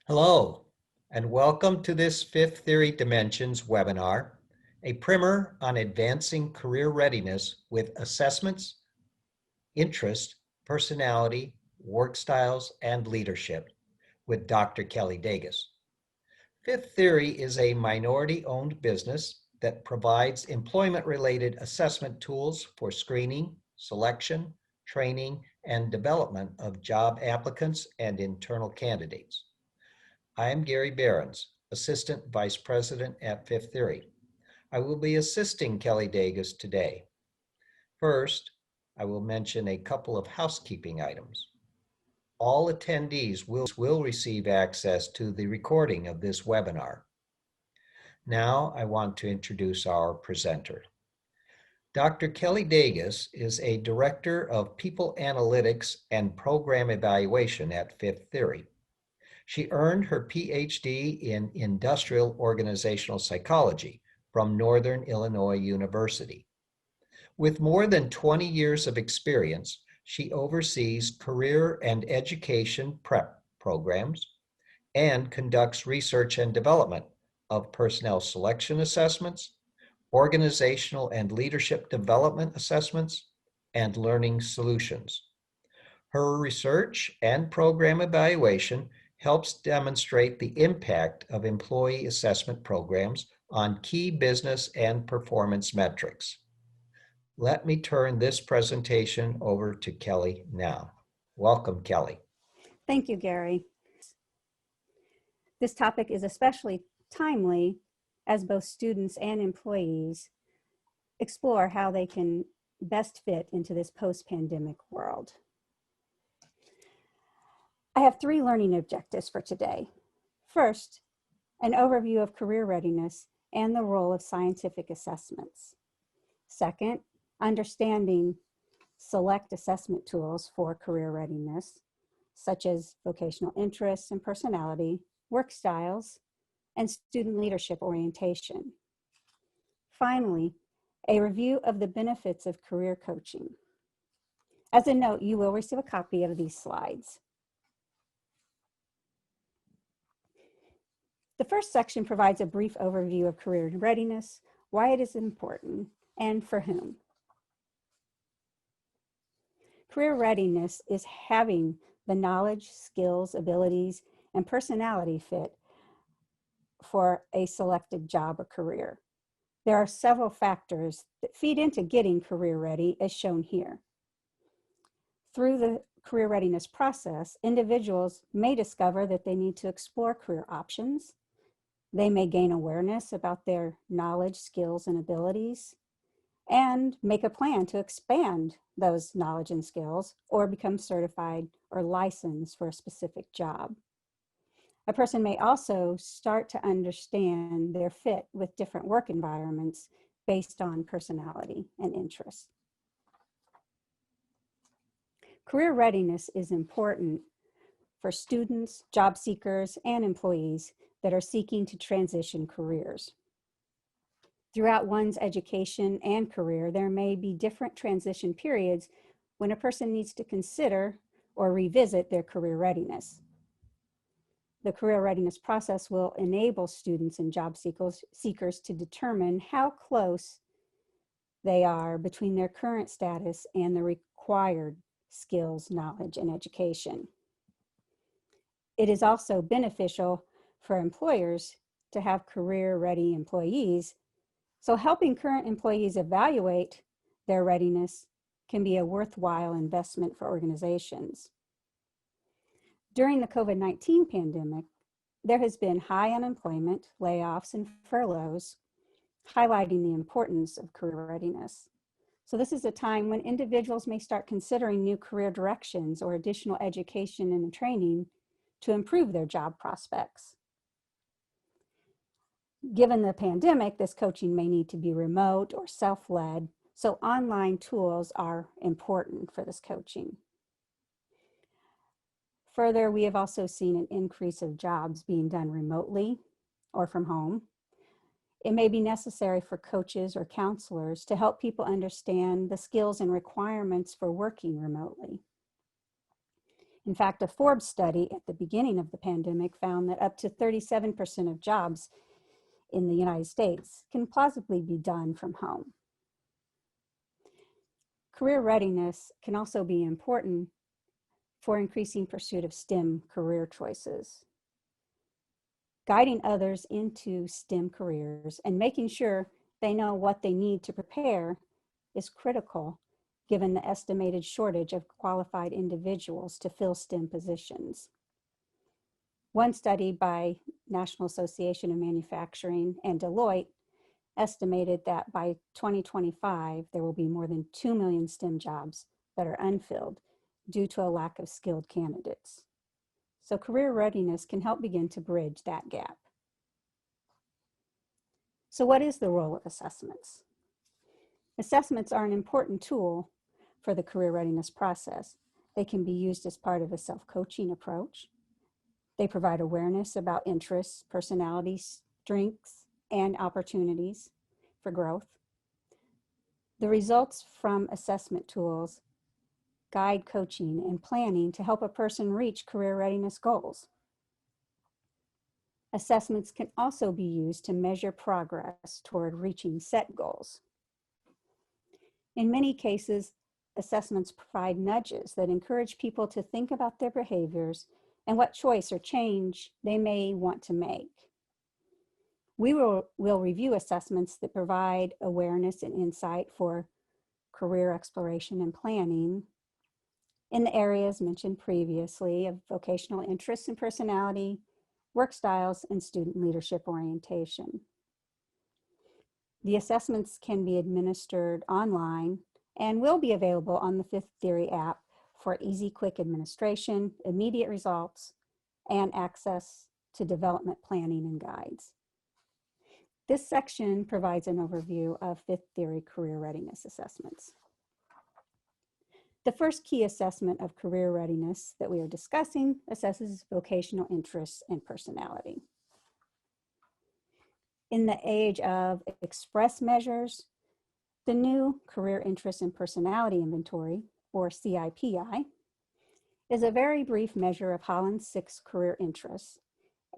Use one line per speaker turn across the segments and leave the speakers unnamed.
Hello, and welcome to this Fifth Theory Dimensions webinar, a primer on advancing career readiness with assessments, interest, personality, work styles, and leadership with Dr. Kelly Dages. Fifth Theory is a minority-owned business that provides employment-related assessment tools for screening, selection, training, and development of job applicants and internal candidates. I am Gary Behrens, Assistant Vice President at Fifth Theory. I will be assisting Kelly Dages today. First, I will mention a couple of housekeeping items. All attendees will receive access to the recording of this webinar. Now I want to introduce our presenter. Dr. Kelly Dages is a Director of People Analytics and Program Evaluation at Fifth Theory. She earned her Ph.D. in Industrial Organizational Psychology from Northern Illinois University. With more than 20 years of experience, she oversees career and education prep programs and conducts research and development of personnel selection assessments, organizational and leadership development assessments, and learning solutions. Her research and program evaluation helps demonstrate the impact of employee assessment programs on key business and performance metrics. Let me turn this presentation over to Kelly now. Welcome, Kelly.
Thank you, Gary. This topic is especially timely as both students and employees explore how they can best fit into this post-pandemic world. I have 3 learning objectives for today. First, an overview of career readiness and the role of scientific assessments. Second, understanding select assessment tools for career readiness, such as vocational interests and personality, work styles, and student leadership orientation. Finally, a review of the benefits of career coaching. As a note, you will receive a copy of these slides. The first section provides a brief overview of career readiness, why it is important, and for whom. Career readiness is having the knowledge, skills, abilities, and personality fit for a selected job or career. There are several factors that feed into getting career ready, as shown here. Through the career readiness process, individuals may discover that they need to explore career options. They may gain awareness about their knowledge, skills, and abilities, and make a plan to expand those knowledge and skills or become certified or licensed for a specific job. A person may also start to understand their fit with different work environments based on personality and interests. Career readiness is important for students, job seekers, and employees that are seeking to transition careers. Throughout one's education and career, there may be different transition periods when a person needs to consider or revisit their career readiness. The career readiness process will enable students and job seekers to determine how close they are between their current status and the required skills, knowledge, and education. It is also beneficial for employers to have career-ready employees, so helping current employees evaluate their readiness can be a worthwhile investment for organizations. During the COVID-19 pandemic, there has been high unemployment, layoffs, and furloughs, highlighting the importance of career readiness. So this is a time when individuals may start considering new career directions or additional education and training to improve their job prospects. Given the pandemic, this coaching may need to be remote or self-led, so online tools are important for this coaching. Further, we have also seen an increase of jobs being done remotely or from home. It may be necessary for coaches or counselors to help people understand the skills and requirements for working remotely. In fact, a Forbes study at the beginning of the pandemic found that up to 37% of jobs in the United States can plausibly be done from home. Career readiness can also be important for increasing pursuit of STEM career choices. Guiding others into STEM careers and making sure they know what they need to prepare is critical given the estimated shortage of qualified individuals to fill STEM positions. One study by National Association of Manufacturing and Deloitte estimated that by 2025, there will be more than 2 million STEM jobs that are unfilled due to a lack of skilled candidates. So career readiness can help begin to bridge that gap. So what is the role of assessments? Assessments are an important tool for the career readiness process. They can be used as part of a self-coaching approach. They provide awareness about interests, personalities, strengths, and opportunities for growth. The results from assessment tools guide coaching and planning to help a person reach career readiness goals. Assessments can also be used to measure progress toward reaching set goals. In many cases, assessments provide nudges that encourage people to think about their behaviors and what choice or change they may want to make. We will review assessments that provide awareness and insight for career exploration and planning in the areas mentioned previously of vocational interests and personality, work styles, and student leadership orientation. The assessments can be administered online and will be available on the Fifth Theory app for easy, quick administration, immediate results, and access to development planning and guides. This section provides an overview of Fifth Theory career readiness assessments. The first key assessment of career readiness that we are discussing assesses vocational interests and personality. In the age of express measures, the new Career Interest and Personality Inventory, or CIPI, is a very brief measure of Holland's 6 career interests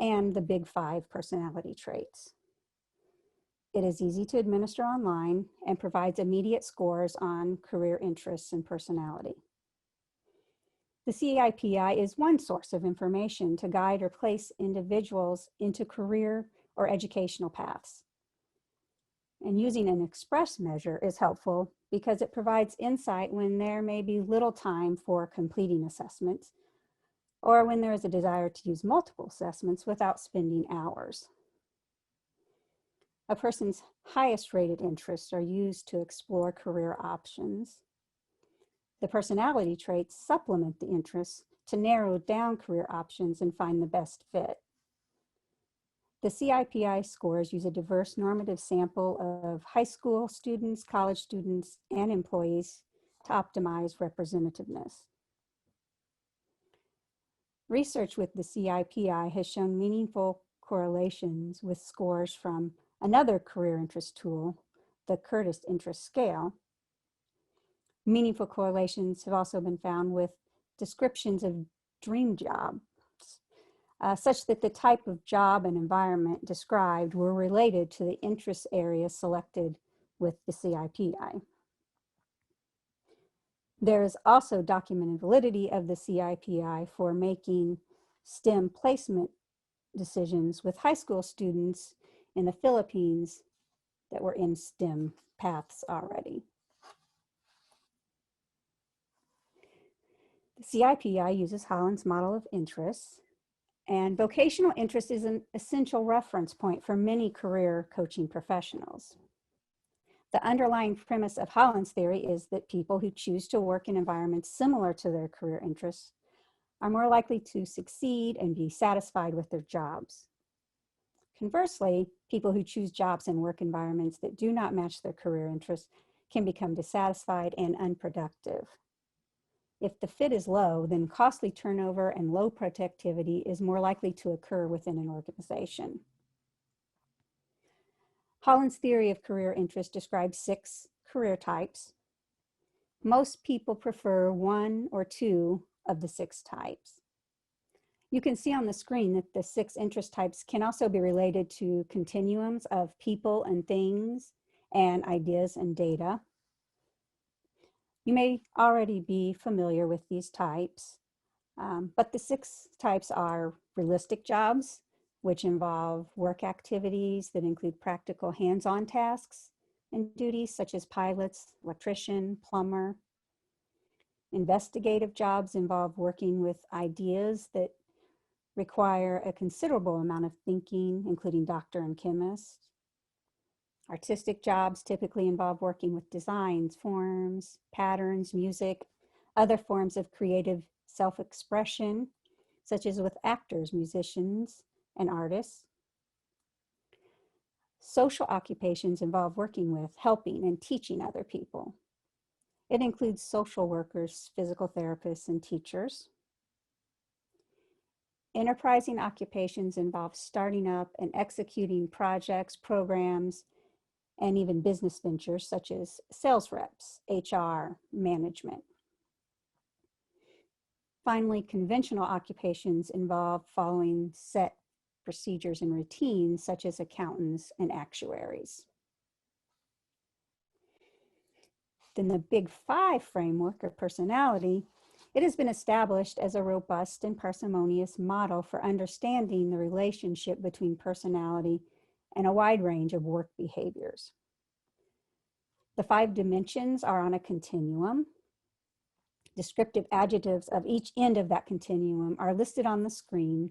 and the Big 5 personality traits. It is easy to administer online and provides immediate scores on career interests and personality. The CIPI is one source of information to guide or place individuals into career or educational paths. And using an express measure is helpful because it provides insight when there may be little time for completing assessments or when there is a desire to use multiple assessments without spending hours. A person's highest rated interests are used to explore career options. The personality traits supplement the interests to narrow down career options and find the best fit. The CIPI scores use a diverse normative sample of high school students, college students, and employees to optimize representativeness. Research with the CIPI has shown meaningful correlations with scores from another career interest tool, the Curtis Interest Scale. Meaningful correlations have also been found with descriptions of dream jobs, such that the type of job and environment described were related to the interest area selected with the CIPI. There is also documented validity of the CIPI for making STEM placement decisions with high school students in the Philippines that were in STEM paths already. The CIPI uses Holland's model of interests, and vocational interest is an essential reference point for many career coaching professionals. The underlying premise of Holland's theory is that people who choose to work in environments similar to their career interests are more likely to succeed and be satisfied with their jobs. Conversely, people who choose jobs and work environments that do not match their career interests can become dissatisfied and unproductive. If the fit is low, then costly turnover and low productivity is more likely to occur within an organization. Holland's theory of career interest describes 6 career types. Most people prefer 1 or 2 of the 6 types. You can see on the screen that the 6 interest types can also be related to continuums of people and things and ideas and data. You may already be familiar with these types, but the 6 types are realistic jobs, which involve work activities that include practical hands-on tasks and duties such as pilots, electrician, plumber. Investigative jobs involve working with ideas that require a considerable amount of thinking, including doctor and chemist. Artistic jobs typically involve working with designs, forms, patterns, music, other forms of creative self-expression, such as with actors, musicians, and artists. Social occupations involve working with, helping, and teaching other people. It includes social workers, physical therapists, and teachers. Enterprising occupations involve starting up and executing projects, programs, and even business ventures such as sales reps, HR, management. Finally, conventional occupations involve following set procedures and routines such as accountants and actuaries. Then the Big Five framework of personality, it has been established as a robust and parsimonious model for understanding the relationship between personality and a wide range of work behaviors. The 5 dimensions are on a continuum. Descriptive adjectives of each end of that continuum are listed on the screen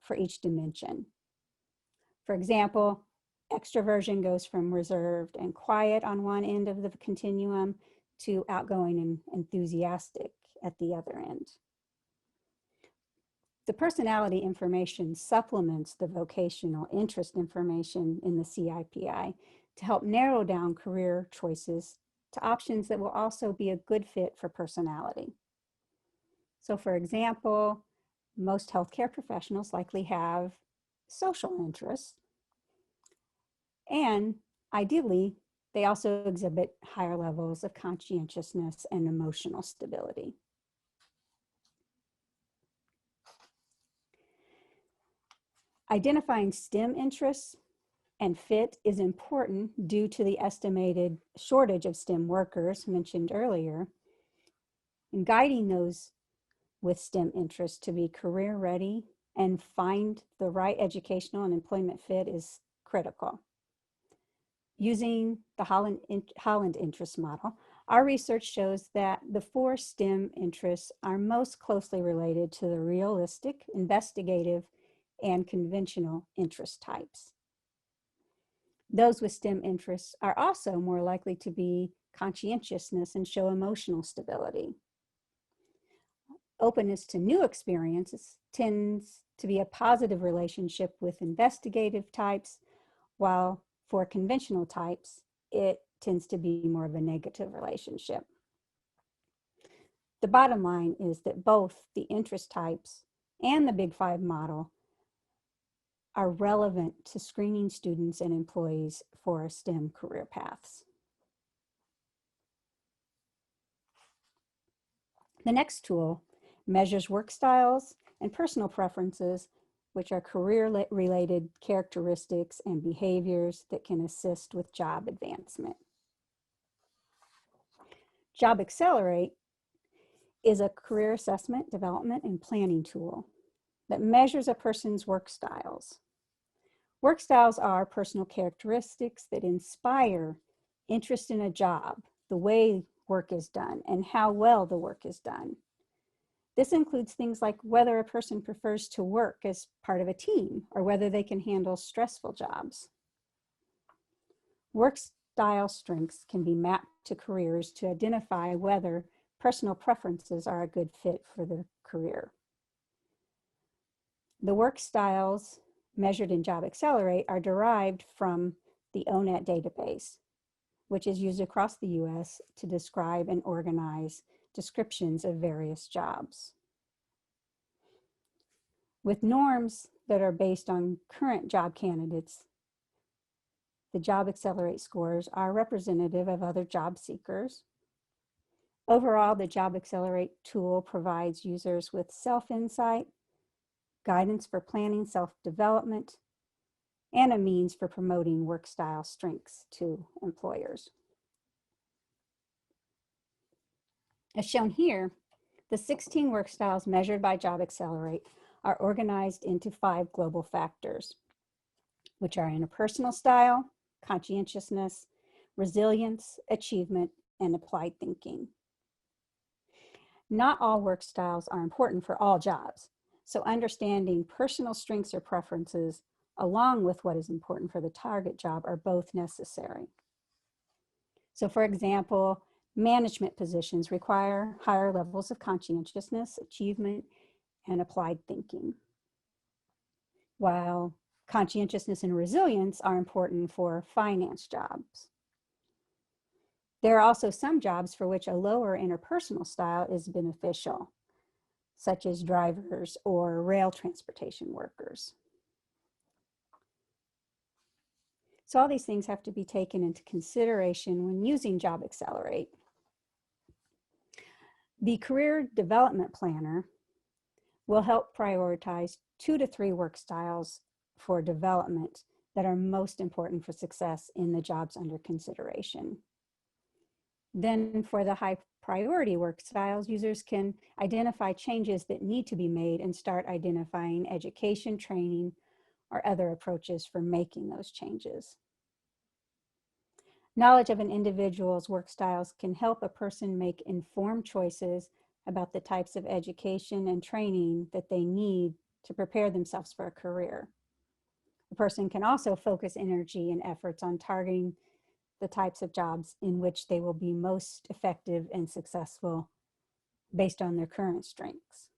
for each dimension. For example, extroversion goes from reserved and quiet on one end of the continuum to outgoing and enthusiastic at the other end. The personality information supplements the vocational interest information in the CIPI to help narrow down career choices to options that will also be a good fit for personality. So for example, most healthcare professionals likely have social interests, and ideally, they also exhibit higher levels of conscientiousness and emotional stability. Identifying STEM interests and fit is important due to the estimated shortage of STEM workers mentioned earlier. And guiding those with STEM interests to be career ready and find the right educational and employment fit is critical. Using the Holland interest model, our research shows that the 4 STEM interests are most closely related to the realistic, investigative, and conventional interest types. Those with STEM interests are also more likely to be conscientiousness and show emotional stability. Openness to new experiences tends to be a positive relationship with investigative types, while for conventional types, it tends to be more of a negative relationship. The bottom line is that both the interest types and the Big Five model are relevant to screening students and employees for STEM career paths. The next tool measures work styles and personal preferences, which are career-related characteristics and behaviors that can assist with job advancement. Job Accelerate is a career assessment, development, and planning tool that measures a person's work styles. Work styles are personal characteristics that inspire interest in a job, the way work is done, and how well the work is done. This includes things like whether a person prefers to work as part of a team or whether they can handle stressful jobs. Work style strengths can be mapped to careers to identify whether personal preferences are a good fit for the career. The work styles measured in Job Accelerate are derived from the ONET database, which is used across the US to describe and organize descriptions of various jobs. With norms that are based on current job candidates, the Job Accelerate scores are representative of other job seekers. Overall, the Job Accelerate tool provides users with self-insight, guidance for planning self-development, and a means for promoting work style strengths to employers. As shown here, the 16 work styles measured by Job Accelerate are organized into 5 global factors, which are interpersonal style, conscientiousness, resilience, achievement, and applied thinking. Not all work styles are important for all jobs, so understanding personal strengths or preferences along with what is important for the target job are both necessary. So for example, management positions require higher levels of conscientiousness, achievement, and applied thinking, while conscientiousness and resilience are important for finance jobs. There are also some jobs for which a lower interpersonal style is beneficial, such as drivers or rail transportation workers. So all these things have to be taken into consideration when using Job Accelerate. The Career Development Planner will help prioritize 2 to 3 work styles for development that are most important for success in the jobs under consideration. Then for the high priority work styles, users can identify changes that need to be made and start identifying education, training, or other approaches for making those changes. Knowledge of an individual's work styles can help a person make informed choices about the types of education and training that they need to prepare themselves for a career. A person can also focus energy and efforts on targeting the types of jobs in which they will be most effective and successful based on their current strengths.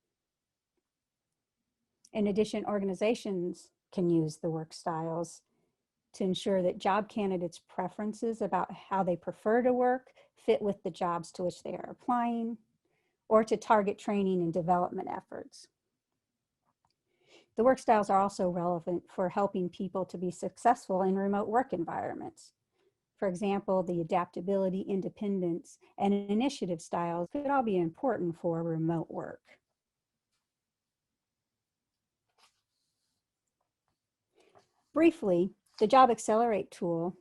In addition, organizations can use the work styles to ensure that job candidates' preferences about how they prefer to work fit with the jobs to which they are applying, or to target training and development efforts. The work styles are also relevant for helping people to be successful in remote work environments. For example, the adaptability, independence, and initiative styles could all be important for remote work. Briefly, the Job Accelerate tool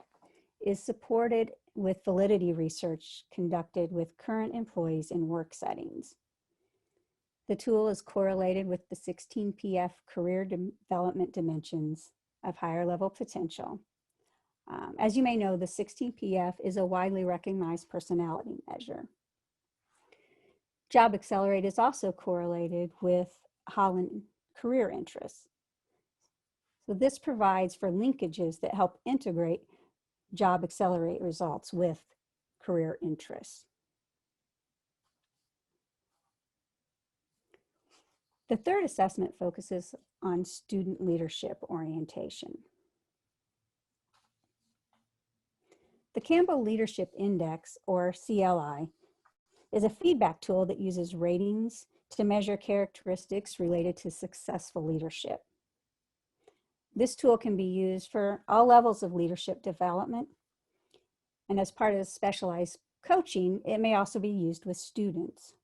is supported with validity research conducted with current employees in work settings. The tool is correlated with the 16 PF career development dimensions of higher level potential. As you may know, the 16 PF is a widely recognized personality measure. Job Accelerate is also correlated with Holland career interests. So this provides for linkages that help integrate Job Accelerate results with career interests. The third assessment focuses on student leadership orientation. The Campbell Leadership Index, or CLI, is a feedback tool that uses ratings to measure characteristics related to successful leadership. This tool can be used for all levels of leadership development, and as part of specialized coaching, it may also be used with students.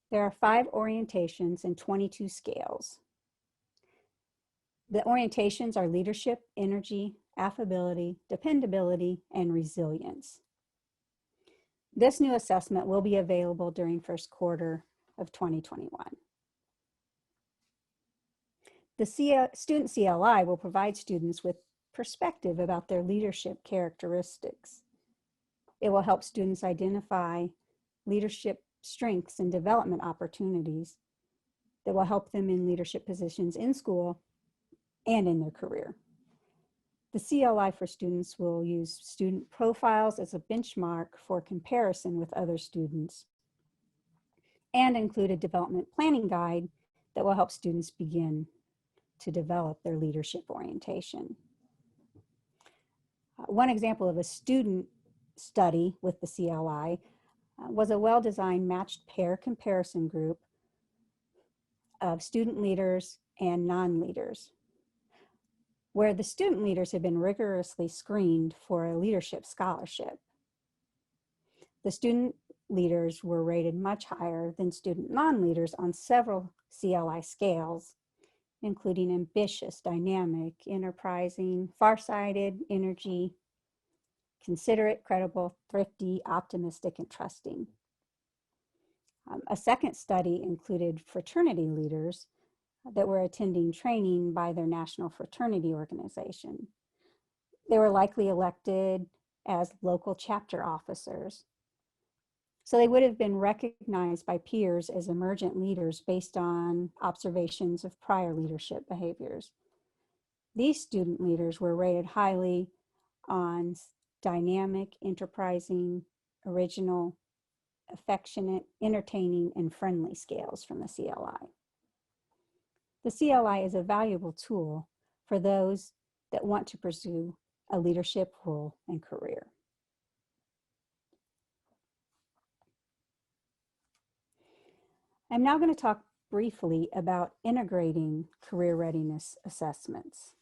There are 5 orientations and 22 scales. The orientations are leadership, energy, affability, dependability, and resilience. This new assessment will be available during first quarter of 2021. The student CLI will provide students with perspective about their leadership characteristics. It will help students identify leadership strengths and development opportunities that will help them in leadership positions in school and in their career. The CLI for students will use student profiles as a benchmark for comparison with other students and include a development planning guide that will help students begin to develop their leadership orientation. One example of a student study with the CLI was a well-designed matched pair comparison group of student leaders and non-leaders, where the student leaders had been rigorously screened for a leadership scholarship. The student leaders were rated much higher than student non-leaders on several CLI scales, including ambitious, dynamic, enterprising, farsighted, energy, considerate, credible, thrifty, optimistic, and trusting. A second study included fraternity leaders that were attending training by their national fraternity organization. They were likely elected as local chapter officers. So they would have been recognized by peers as emergent leaders based on observations of prior leadership behaviors. These student leaders were rated highly on dynamic, enterprising, original, affectionate, entertaining, and friendly scales from the CLI. The CLI is a valuable tool for those that want to pursue a leadership role and career. I'm now going to talk briefly about integrating career readiness assessments.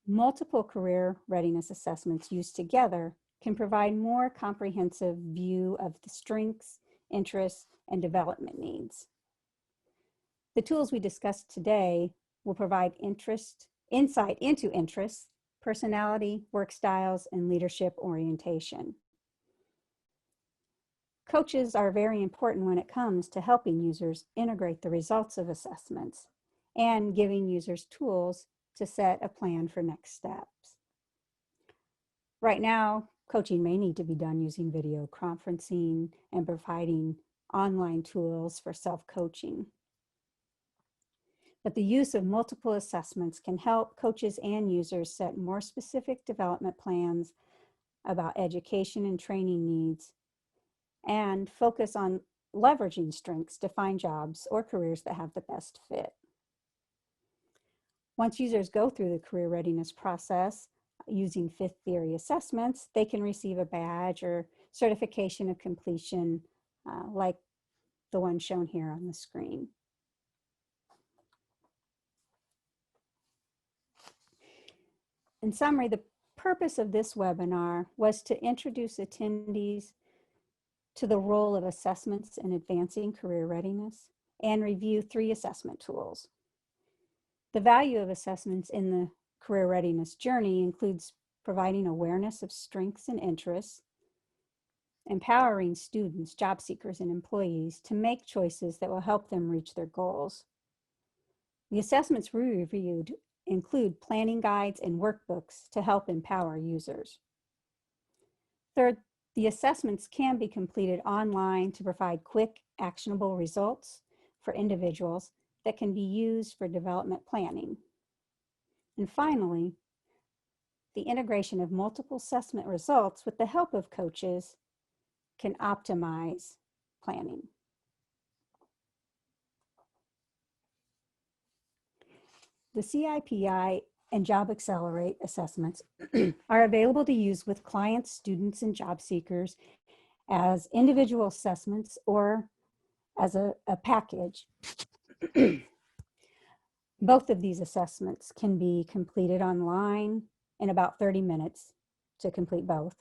Multiple career readiness assessments used together can provide more comprehensive view of the strengths, interests, and development needs. The tools we discussed today will provide insight into interests, personality, work styles, and leadership orientation. Coaches are very important when it comes to helping users integrate the results of assessments and giving users tools to set a plan for next steps. Right now, coaching may need to be done using video conferencing and providing online tools for self-coaching. But the use of multiple assessments can help coaches and users set more specific development plans about education and training needs and focus on leveraging strengths to find jobs or careers that have the best fit. Once users go through the career readiness process using Fifth Theory assessments, they can receive a badge or certification of completion like the one shown here on the screen. In summary, the purpose of this webinar was to introduce attendees to the role of assessments in advancing career readiness and review 3 assessment tools. The value of assessments in the career readiness journey includes providing awareness of strengths and interests, empowering students, job seekers, and employees to make choices that will help them reach their goals. The assessments we reviewed include planning guides and workbooks to help empower users. Third, the assessments can be completed online to provide quick, actionable results for individuals that can be used for development planning. And finally, the integration of multiple assessment results with the help of coaches can optimize planning. The CIPI and Job Accelerate assessments are available to use with clients, students, and job seekers as individual assessments or as a package. Both of these assessments can be completed online in about 30 minutes to complete both.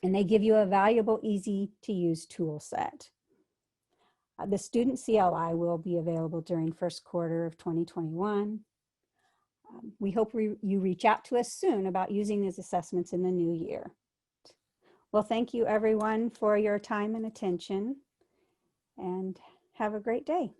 And they give you a valuable, easy to use tool set. The student CLI will be available during first quarter of 2021. We hope you reach out to us soon about using these assessments in the new year. Well, thank you everyone for your time and attention, and have a great day.